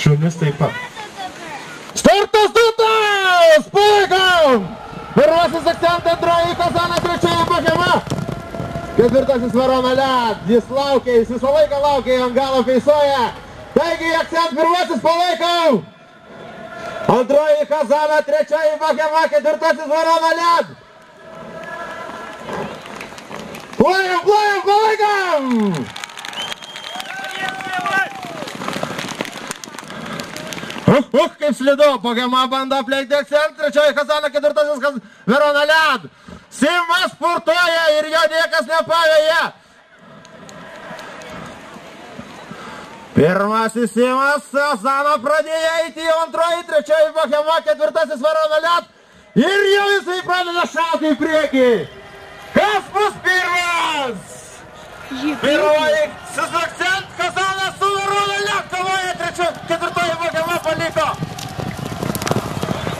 Šunis taip pat. Startas duotas! Palaikom! Pirmasis akcentas, antroji Kazana, trečioji Bohema. Ketvirtasis Verona Led. Jis laukia, jis visą laiką laukia, ant galo feisoja. Taigi akcent pirmasis palaikom! Antroji Kazana, trečioji Bohema, ketvirtasis Verona Led. Plojam, palaikom! Kaip slidu, Bohema bando apleikti akcent, trečioji Kazana, ketvirtasis Verona Led. Simas spurtuoja ir jo niekas nepavėja. Pirmasis Simas, Kazana pradėjo eiti, jau antroji, trečioji Bohema, ketvirtasis Verona Led. Ir jau jisai pradeda šauti į priekį. Kas bus pirmas? Pirmoji akcent, Kazana su Verona Led kovoja, ketvirtoji Bohema paliko.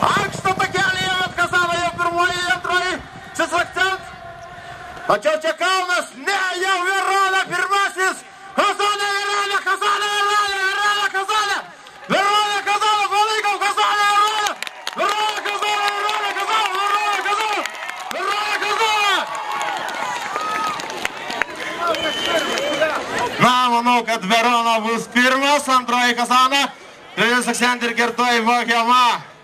Anksto takelį, bet Kazana jau pirmoji, antroji. Šis akcent. Tačiau čia Kaunas, ne, jau Verona pirmasis. Kazana, Verona, Kazana, Verona, Verona, Kazana. Verona, Kazana, palaikom, Kazana, Verona. Verona, Kazana, Verona, Kazana, Verona, Kazana. Verona, Kazana. Na, manau, kad Verona bus pirmas, antroji Kazana. Trečias akcent ir ketvirtoji Bohema.